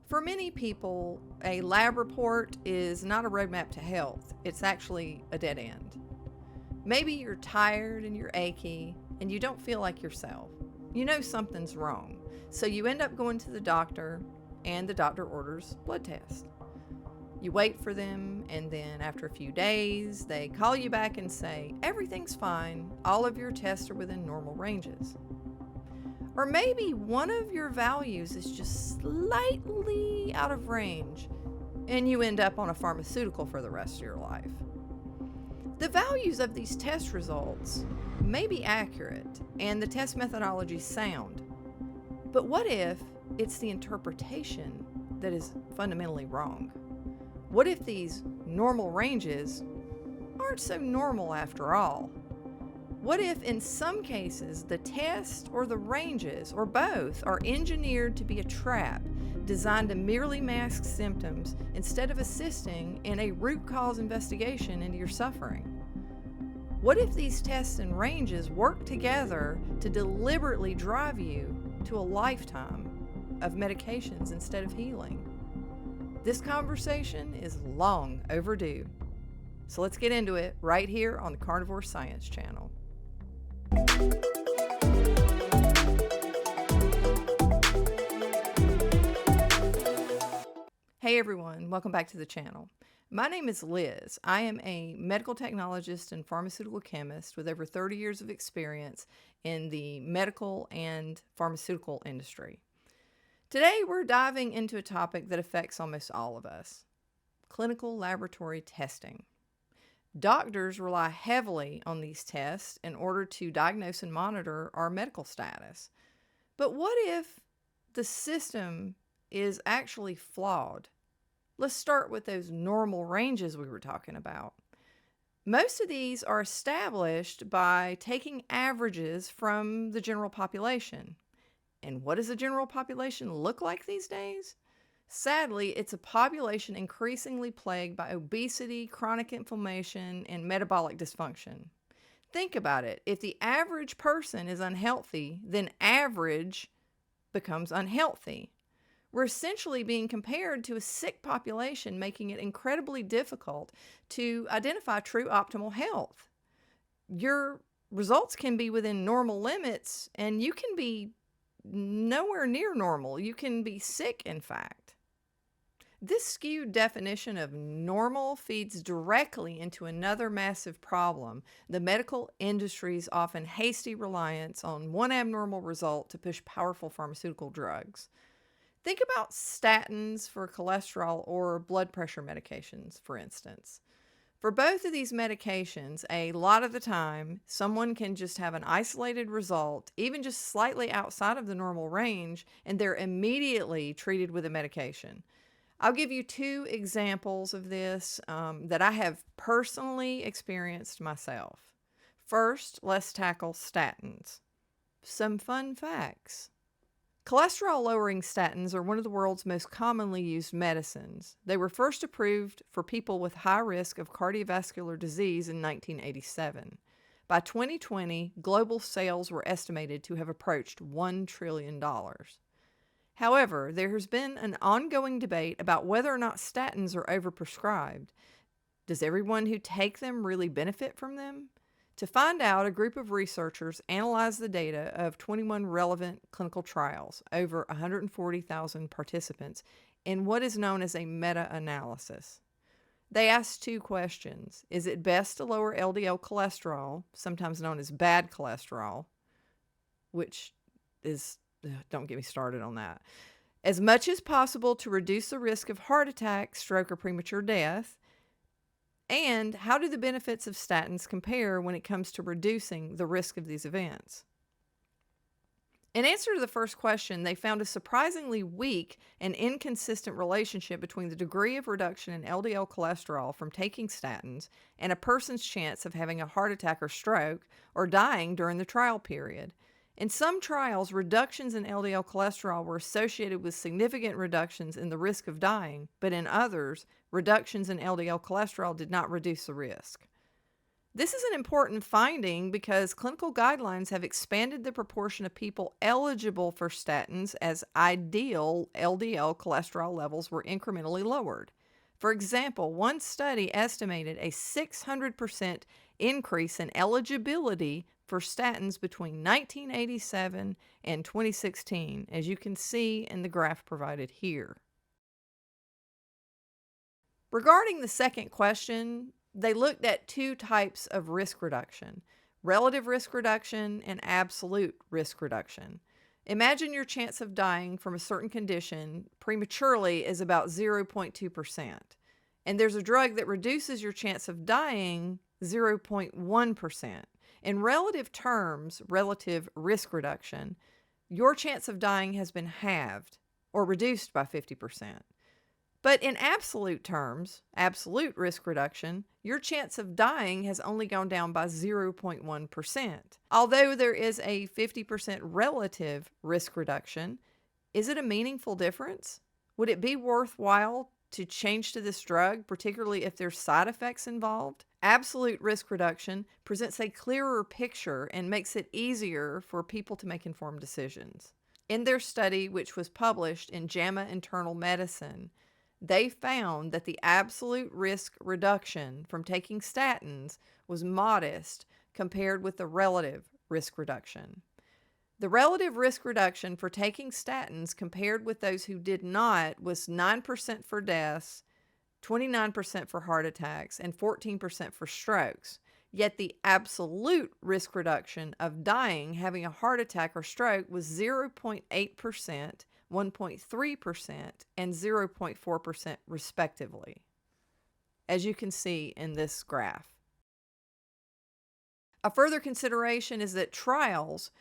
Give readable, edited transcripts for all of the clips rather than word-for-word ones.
For many people, a lab report is not a roadmap to health. It's actually a dead end. Maybe you're tired and you're achy and you don't feel like yourself. You know something's wrong. So you end up going to the doctor and the doctor orders blood tests. You wait for them, and then after a few days, they call you back and say, everything's fine, all of your tests are within normal ranges. Or maybe one of your values is just slightly out of range, and you end up on a pharmaceutical for the rest of your life. The values of these test results may be accurate, and the test methodology sound. But what if it's the interpretation that is fundamentally wrong? What if these normal ranges aren't so normal after all? What if in some cases the test or the ranges or both are engineered to be a trap designed to merely mask symptoms instead of assisting in a root cause investigation into your suffering? What if these tests and ranges work together to deliberately drive you to a lifetime of medications instead of healing? This conversation is long overdue. So let's get into it right here on the Carnivore Science Channel. Hey everyone, welcome back to the channel. My name is Liz. I am a medical technologist and pharmaceutical chemist with over 30 years of experience in the medical and pharmaceutical industry. Today we're diving into a topic that affects almost all of us: clinical laboratory testing. Doctors rely heavily on these tests in order to diagnose and monitor our medical status. But what if the system is actually flawed? Let's start with those normal ranges we were talking about. Most of these are established by taking averages from the general population. And what does the general population look like these days? Sadly, it's a population increasingly plagued by obesity, chronic inflammation, and metabolic dysfunction. Think about it. If the average person is unhealthy, then average becomes unhealthy. We're essentially being compared to a sick population, making it incredibly difficult to identify true optimal health. Your results can be within normal limits, and you can be nowhere near normal. You can be sick, in fact. This skewed definition of normal feeds directly into another massive problem: the medical industry's often hasty reliance on one abnormal result to push powerful pharmaceutical drugs. Think about statins for cholesterol or blood pressure medications, for instance. For both of these medications, a lot of the time, someone can just have an isolated result, even just slightly outside of the normal range, and they're immediately treated with a medication. I'll give you two examples of this that I have personally experienced myself. First, let's tackle statins. Some fun facts. Cholesterol-lowering statins are one of the world's most commonly used medicines. They were first approved for people with high risk of cardiovascular disease in 1987. By 2020, global sales were estimated to have approached $1 trillion. However, there has been an ongoing debate about whether or not statins are overprescribed. Does everyone who take them really benefit from them? To find out, a group of researchers analyzed the data of 21 relevant clinical trials, over 140,000 participants, in what is known as a meta-analysis. They asked two questions. Is it best to lower LDL cholesterol, sometimes known as bad cholesterol, which is, don't get me started on that, as much as possible to reduce the risk of heart attack, stroke, or premature death? And how do the benefits of statins compare when it comes to reducing the risk of these events? In answer to the first question, they found a surprisingly weak and inconsistent relationship between the degree of reduction in LDL cholesterol from taking statins and a person's chance of having a heart attack or stroke or dying during the trial period. In some trials, reductions in LDL cholesterol were associated with significant reductions in the risk of dying, but in others, reductions in LDL cholesterol did not reduce the risk. This is an important finding because clinical guidelines have expanded the proportion of people eligible for statins as ideal LDL cholesterol levels were incrementally lowered. For example, one study estimated a 600% increase in eligibility for statins between 1987 and 2016, as you can see in the graph provided here. Regarding the second question, they looked at two types of risk reduction: relative risk reduction and absolute risk reduction. Imagine your chance of dying from a certain condition prematurely is about 0.2%, and there's a drug that reduces your chance of dying 0.1%. In relative terms, relative risk reduction, your chance of dying has been halved or reduced by 50%. But in absolute terms, absolute risk reduction, your chance of dying has only gone down by 0.1%. Although there is a 50% relative risk reduction, is it a meaningful difference? Would it be worthwhile to change to this drug, particularly if there's side effects involved? Absolute risk reduction presents a clearer picture and makes it easier for people to make informed decisions. In their study, which was published in JAMA Internal Medicine, they found that the absolute risk reduction from taking statins was modest compared with the relative risk reduction. The relative risk reduction for taking statins compared with those who did not was 9% for deaths, 29% for heart attacks, and 14% for strokes. Yet the absolute risk reduction of dying, having a heart attack or stroke, was 0.8%, 1.3%, and 0.4% respectively, as you can see in this graph. A further consideration is that trials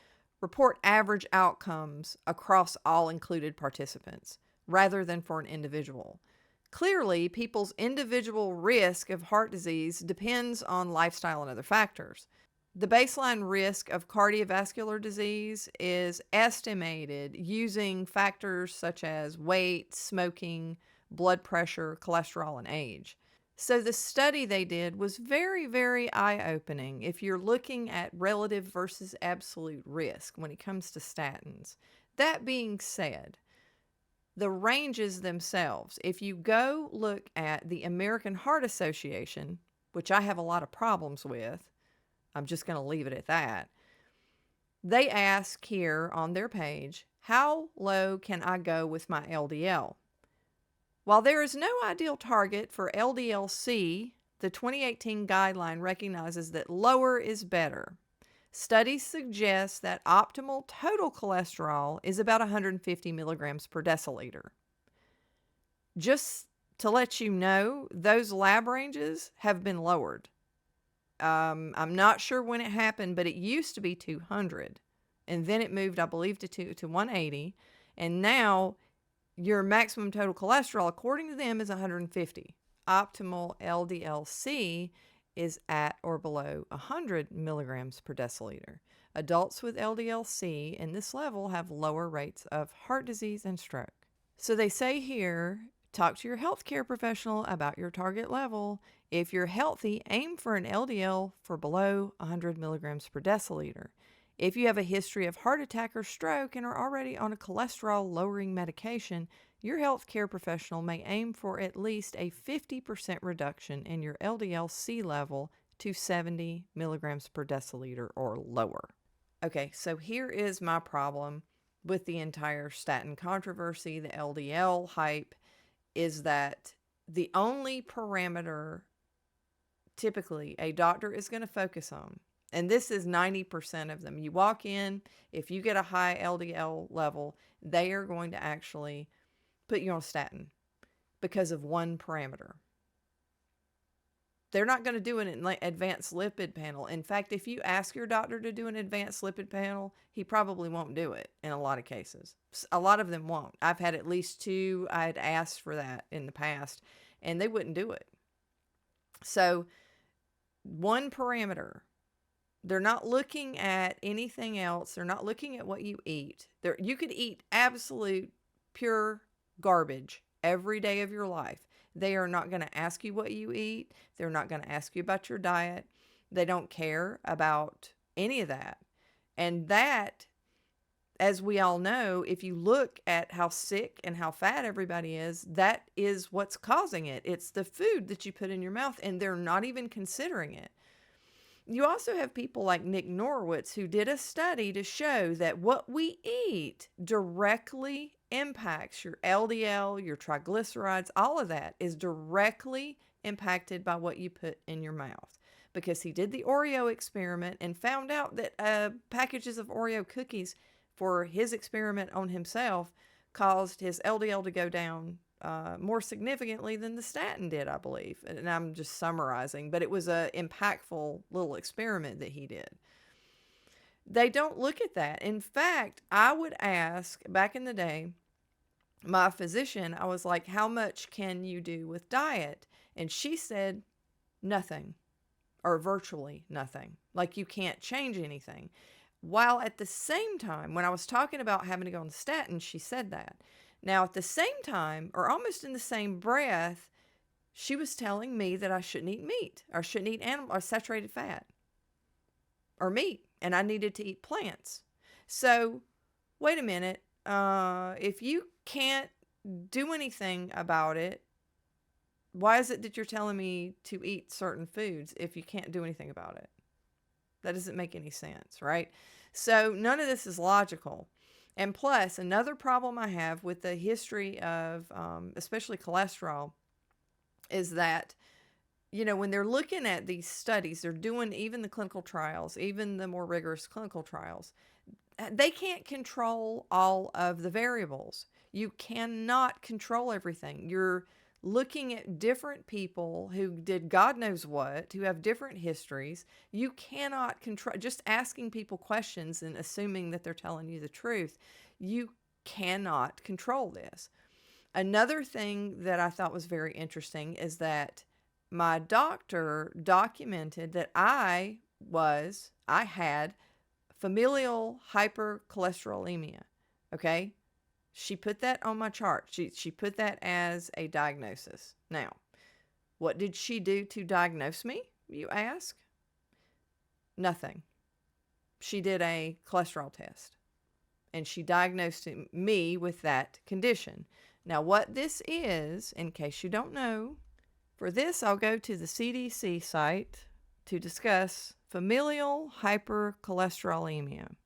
report average outcomes across all included participants, rather than for an individual. Clearly, people's individual risk of heart disease depends on lifestyle and other factors. The baseline risk of cardiovascular disease is estimated using factors such as weight, smoking, blood pressure, cholesterol, and age. So the study they did was very, very eye-opening if you're looking at relative versus absolute risk when it comes to statins. That being said, the ranges themselves, if you go look at the American Heart Association, which I have a lot of problems with, I'm just going to leave it at that. They ask here on their page, how low can I go with my LDL? While there is no ideal target for LDL-C, the 2018 guideline recognizes that lower is better. Studies suggest that optimal total cholesterol is about 150 milligrams per deciliter. Just to let you know, those lab ranges have been lowered. I'm not sure when it happened, but it used to be 200, and then it moved, I believe, to 180, and now your maximum total cholesterol, according to them, is 150. Optimal LDL-C is at or below 100 milligrams per deciliter. Adults with LDL-C in this level have lower rates of heart disease and stroke. So they say here, talk to your healthcare professional about your target level. If you're healthy, aim for an LDL for below 100 milligrams per deciliter. If you have a history of heart attack or stroke and are already on a cholesterol-lowering medication, your healthcare professional may aim for at least a 50% reduction in your LDL-C level to 70 milligrams per deciliter or lower. Okay, so here is my problem with the entire statin controversy, the LDL hype, is that the only parameter typically a doctor is going to focus on, and this is 90% of them. You walk in, if you get a high LDL level, they are going to actually put you on a statin because of one parameter. They're not going to do an advanced lipid panel. In fact, if you ask your doctor to do an advanced lipid panel, he probably won't do it in a lot of cases. A lot of them won't. I've had at least two I had asked for that in the past, and they wouldn't do it. So one parameter. They're not looking at anything else. They're not looking at what you eat. You could eat absolute pure garbage every day of your life. They are not going to ask you what you eat. They're not going to ask you about your diet. They don't care about any of that. And that, as we all know, if you look at how sick and how fat everybody is, that is what's causing it. It's the food that you put in your mouth, and they're not even considering it. You also have people like Nick Norwitz, who did a study to show that what we eat directly impacts your LDL, your triglycerides, all of that is directly impacted by what you put in your mouth. Because he did the Oreo experiment and found out that packages of Oreo cookies for his experiment on himself caused his LDL to go down more significantly than the statin did, I believe. And I'm just summarizing, but it was a impactful little experiment that he did. They don't look at that. In fact, I would ask, back in the day, my physician, I was like, how much can you do with diet? And she said, nothing, or virtually nothing. Like, you can't change anything. While at the same time, when I was talking about having to go on statin, she said that. Now, at the same time, or almost in the same breath, she was telling me that I shouldn't eat meat, or shouldn't eat animal or saturated fat or meat, and I needed to eat plants. So, wait a minute. If you can't do anything about it, why is it that you're telling me to eat certain foods if you can't do anything about it? That doesn't make any sense, right? So none of this is logical. And plus, another problem I have with the history of especially cholesterol is that, when they're looking at these studies, they're doing even the clinical trials, even the more rigorous clinical trials, they can't control all of the variables. You cannot control everything. You're looking at different people who did God knows what, who have different histories. You cannot control, just asking people questions and assuming that they're telling you the truth. You cannot control this. Another thing that I thought was very interesting is that my doctor documented that I had familial hypercholesterolemia. Okay? She put that on my chart. She put that as a diagnosis. Now, what did she do to diagnose me, you ask? Nothing. She did a cholesterol test, and she diagnosed me with that condition. Now, what this is, in case you don't know, for this, I'll go to the CDC site to discuss familial hypercholesterolemia.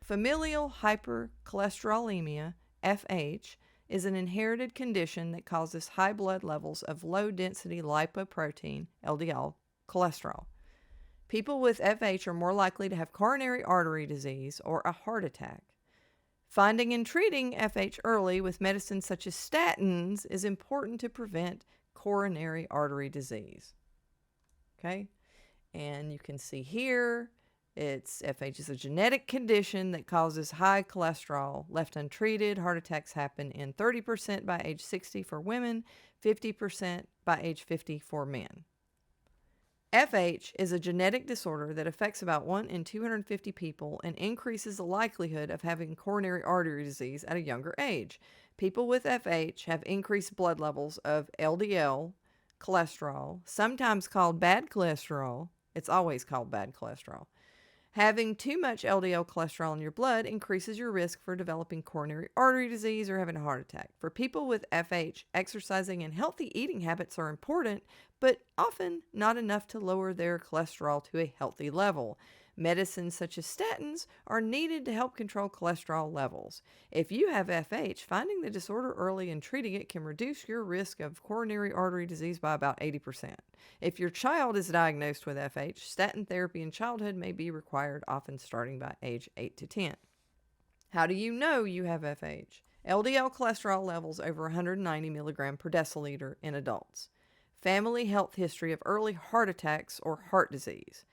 Familial hypercholesterolemia, FH, is an inherited condition that causes high blood levels of low-density lipoprotein, LDL, cholesterol. People with FH are more likely to have coronary artery disease or a heart attack. Finding and treating FH early with medicines such as statins is important to prevent coronary artery disease. Okay? And you can see here, FH is a genetic condition that causes high cholesterol. Left untreated, heart attacks happen in 30% by age 60 for women, 50% by age 50 for men. FH is a genetic disorder that affects about 1 in 250 people and increases the likelihood of having coronary artery disease at a younger age. People with FH have increased blood levels of LDL, cholesterol, sometimes called bad cholesterol. It's always called bad cholesterol. Having too much LDL cholesterol in your blood increases your risk for developing coronary artery disease or having a heart attack. For people with FH, exercising and healthy eating habits are important, but often not enough to lower their cholesterol to a healthy level. Medicines such as statins are needed to help control cholesterol levels. If you have FH, finding the disorder early and treating it can reduce your risk of coronary artery disease by about 80%. If your child is diagnosed with FH, statin therapy in childhood may be required, often starting by age 8 to 10. How do you know you have FH? LDL cholesterol levels over 190 milligram per deciliter in adults. Family health history of early heart attacks or heart disease.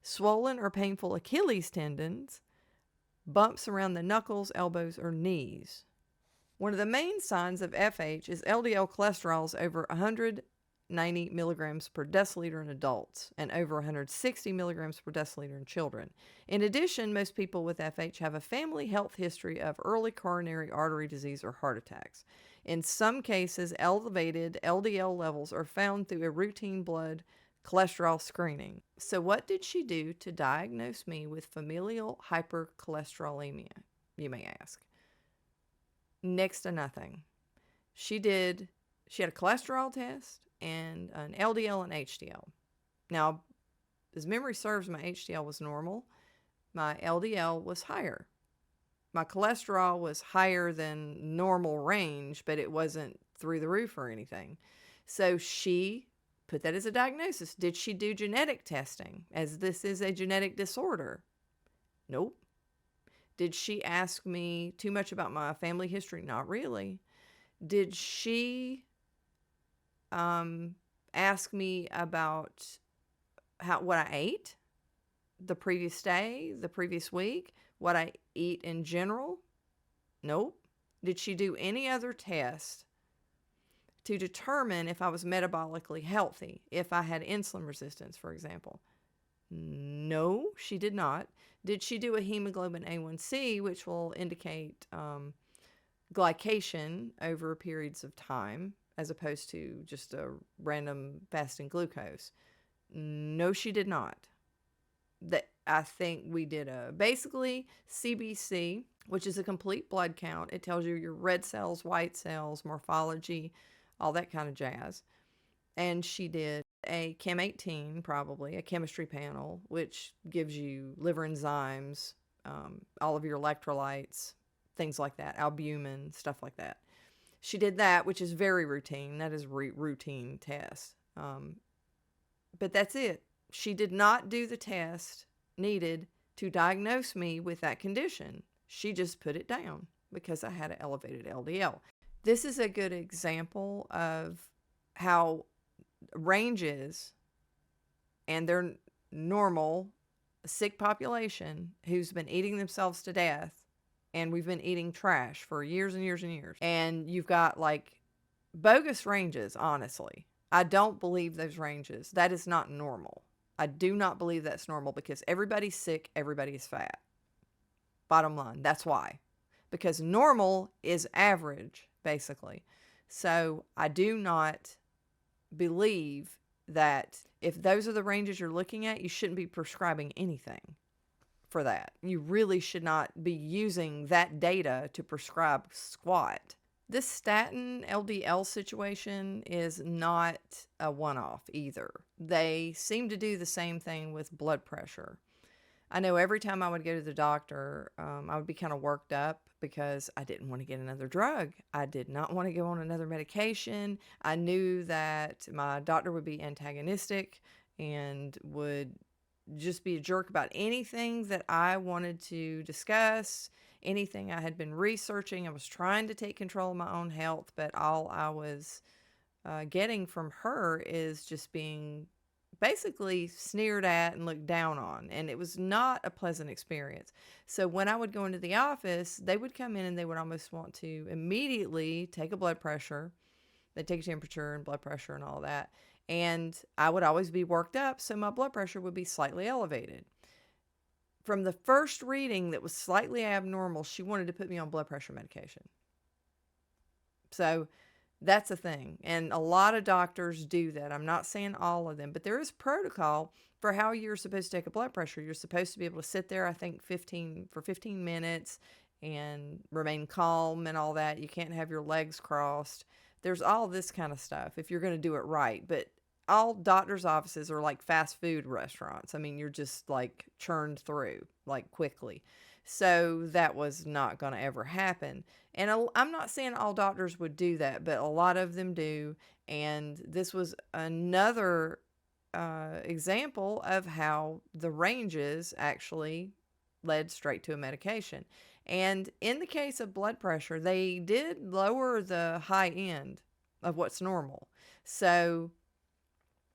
Swollen or painful Achilles tendons, bumps around the knuckles, elbows, or knees. One of the main signs of FH is LDL cholesterols over 190 milligrams per deciliter in adults and over 160 milligrams per deciliter in children. In addition, most people with FH have a family health history of early coronary artery disease or heart attacks. In some cases, elevated LDL levels are found through a routine blood cholesterol screening. So what did she do to diagnose me with familial hypercholesterolemia, you may ask? Next to nothing. She had a cholesterol test and an LDL and HDL. Now, as memory serves, my HDL was normal. My LDL was higher. My cholesterol was higher than normal range, but it wasn't through the roof or anything. So she put that as a diagnosis. Did she do genetic testing, as this is a genetic disorder? Nope. Did she ask me too much about my family history? Not really. Did she ask me about what I ate the previous day, the previous week, what I eat in general? Nope. Did she do any other test to determine if I was metabolically healthy, if I had insulin resistance, for example? No, she did not. Did she do a hemoglobin A1C, which will indicate glycation over periods of time, as opposed to just a random fasting glucose? No, she did not. I think we did basically CBC, which is a complete blood count. It tells you your red cells, white cells, morphology, all that kind of jazz. And she did a Chem 18, probably a chemistry panel, which gives you liver enzymes, all of your electrolytes, things like that, albumin, stuff like that. She did that, which is very routine. That is routine test. But that's it. She did not do the test needed to diagnose me with that condition. She just put it down because I had an elevated LDL. This is a good example of how ranges and their normal sick population who's been eating themselves to death, and we've been eating trash for years and years and years. And you've got like bogus ranges, honestly. I don't believe those ranges. That is not normal. I do not believe that's normal because everybody's sick, everybody is fat. Bottom line, that's why. Because normal is average, basically. So I do not believe that if those are the ranges you're looking at, you shouldn't be prescribing anything for that. You really should not be using that data to prescribe squat. This statin LDL situation is not a one-off either. They seem to do the same thing with blood pressure. I know every time I would go to the doctor, I would be kind of worked up because I didn't want to get another drug. I did not want to go on another medication. I knew that my doctor would be antagonistic and would just be a jerk about anything that I wanted to discuss, anything I had been researching. I was trying to take control of my own health, but all I was getting from her is just being basically sneered at and looked down on. And it was not a pleasant experience. So when I would go into the office, they would come in and they would almost want to immediately take a blood pressure. They'd take a temperature and blood pressure and all that. And I would always be worked up, so my blood pressure would be slightly elevated. From the first reading that was slightly abnormal, she wanted to put me on blood pressure medication. So that's a thing. And a lot of doctors do that. I'm not saying all of them, but there is protocol for how you're supposed to take a blood pressure. You're supposed to be able to sit there, I think, 15 minutes and remain calm and all that. You can't have your legs crossed. There's all this kind of stuff if you're going to do it right. But all doctors' offices are like fast food restaurants. I mean, you're just like churned through like quickly. So that was not going to ever happen. And I'm not saying all doctors would do that, but a lot of them do. And this was another example of how the ranges actually led straight to a medication. And in the case of blood pressure, they did lower the high end of what's normal. So,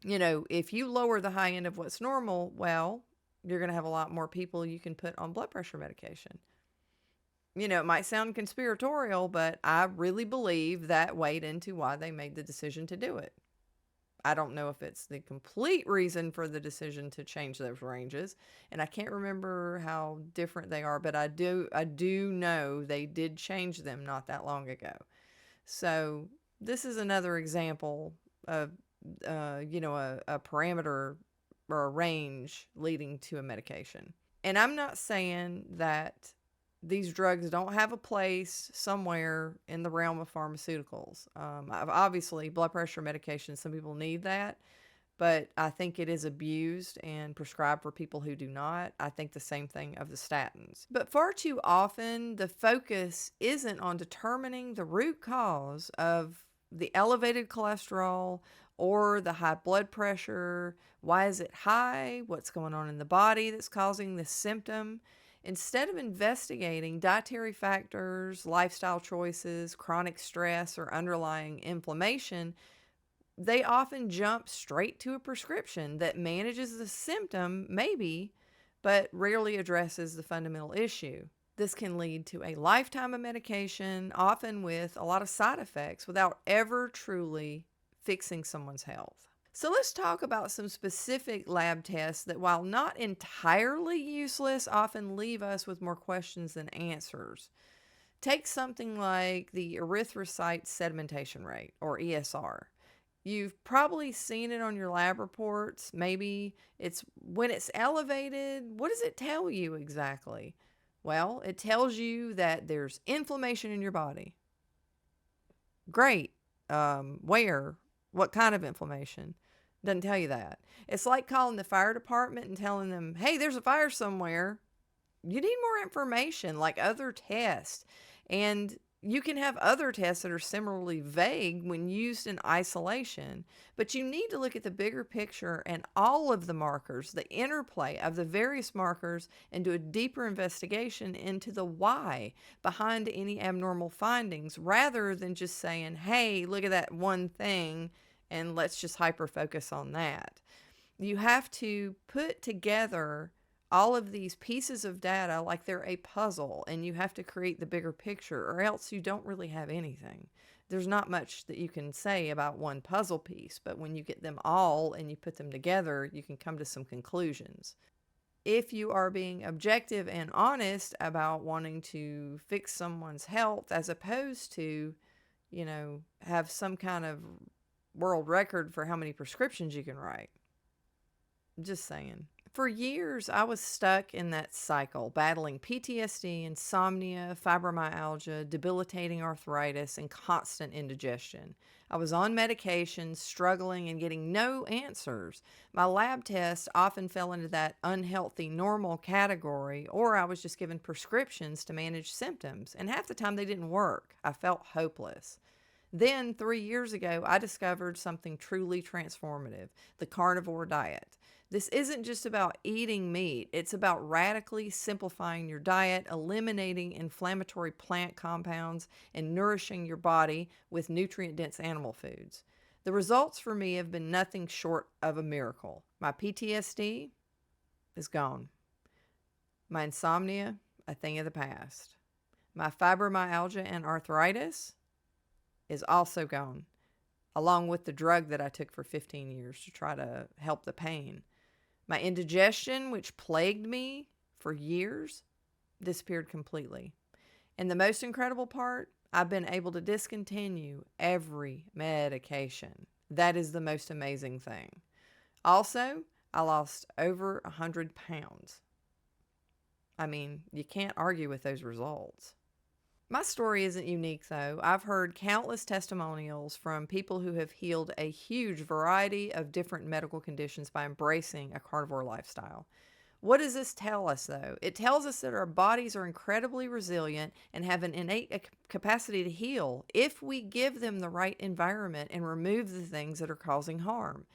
you know, if you lower the high end of what's normal, well, you're going to have a lot more people you can put on blood pressure medication. You know, it might sound conspiratorial, but I really believe that weighed into why they made the decision to do it. I don't know if it's the complete reason for the decision to change those ranges, and I can't remember how different they are, but I do know they did change them not that long ago. So this is another example of a parameter or a range leading to a medication. And I'm not saying that these drugs don't have a place somewhere in the realm of pharmaceuticals. Obviously, blood pressure medication, some people need that, but I think it is abused and prescribed for people who do not. I think the same thing of the statins. But far too often, the focus isn't on determining the root cause of the elevated cholesterol or the high blood pressure. Why is it high? What's going on in the body that's causing this symptom? Instead of investigating dietary factors, lifestyle choices, chronic stress, or underlying inflammation, they often jump straight to a prescription that manages the symptom, maybe, but rarely addresses the fundamental issue. This can lead to a lifetime of medication, often with a lot of side effects, without ever truly fixing someone's health. So let's talk about some specific lab tests that, while not entirely useless, often leave us with more questions than answers. Take something like the erythrocyte sedimentation rate, or ESR. You've probably seen it on your lab reports. Maybe it's when it's elevated. What does it tell you exactly? Well, it tells you that there's inflammation in your body. Great. Where? What kind of inflammation? Doesn't tell you that. It's like calling the fire department and telling them, hey, there's a fire somewhere. You need more information, like other tests. And you can have other tests that are similarly vague when used in isolation, but you need to look at the bigger picture and all of the markers, the interplay of the various markers, and do a deeper investigation into the why behind any abnormal findings, rather than just saying, hey, look at that one thing and let's just hyper-focus on that. You have to put together all of these pieces of data like they're a puzzle, and you have to create the bigger picture, or else you don't really have anything. There's not much that you can say about one puzzle piece, but when you get them all and you put them together, you can come to some conclusions. If you are being objective and honest about wanting to fix someone's health, as opposed to, have some kind of world record for how many prescriptions you can write. Just saying. For years, I was stuck in that cycle, battling PTSD, insomnia, fibromyalgia, debilitating arthritis, and constant indigestion. I was on medications, struggling, and getting no answers. My lab tests often fell into that unhealthy normal category, or I was just given prescriptions to manage symptoms, and half the time they didn't work. I felt hopeless. Then, 3 years ago, I discovered something truly transformative: the carnivore diet. This isn't just about eating meat. It's about radically simplifying your diet, eliminating inflammatory plant compounds, and nourishing your body with nutrient-dense animal foods. The results for me have been nothing short of a miracle. My PTSD is gone. My insomnia, a thing of the past. My fibromyalgia and arthritis is also gone, along with the drug that I took for 15 years to try to help the pain. My indigestion, which plagued me for years, disappeared completely. And the most incredible part, I've been able to discontinue every medication. That is the most amazing thing. Also, I lost over 100 pounds. I mean, you can't argue with those results. My story isn't unique, though. I've heard countless testimonials from people who have healed a huge variety of different medical conditions by embracing a carnivore lifestyle. What does this tell us, though? It tells us that our bodies are incredibly resilient and have an innate capacity to heal if we give them the right environment and remove the things that are causing harm.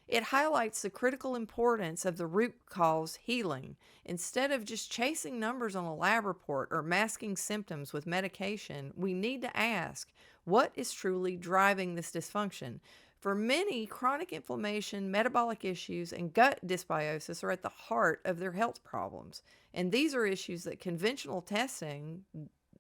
It highlights the critical importance of the root cause healing. Instead of just chasing numbers on a lab report or masking symptoms with medication, we need to ask, what is truly driving this dysfunction? For many, chronic inflammation, metabolic issues, and gut dysbiosis are at the heart of their health problems. And these are issues that conventional testing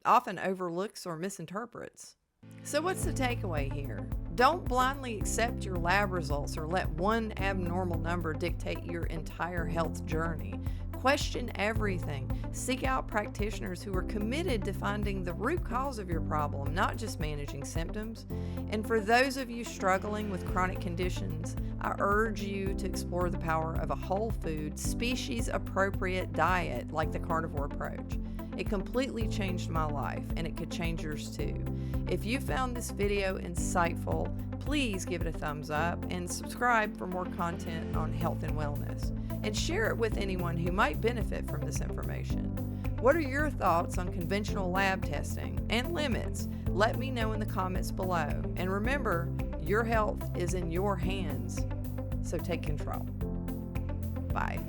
often overlooks or misinterprets. So what's the takeaway here? Don't blindly accept your lab results or let one abnormal number dictate your entire health journey. Question everything. Seek out practitioners who are committed to finding the root cause of your problem, not just managing symptoms. And for those of you struggling with chronic conditions, I urge you to explore the power of a whole food, species-appropriate diet like the carnivore approach. It completely changed my life, and it could change yours too. If you found this video insightful, please give it a thumbs up and subscribe for more content on health and wellness. And share it with anyone who might benefit from this information. What are your thoughts on conventional lab testing and limits? Let me know in the comments below. And remember, your health is in your hands, so take control. Bye.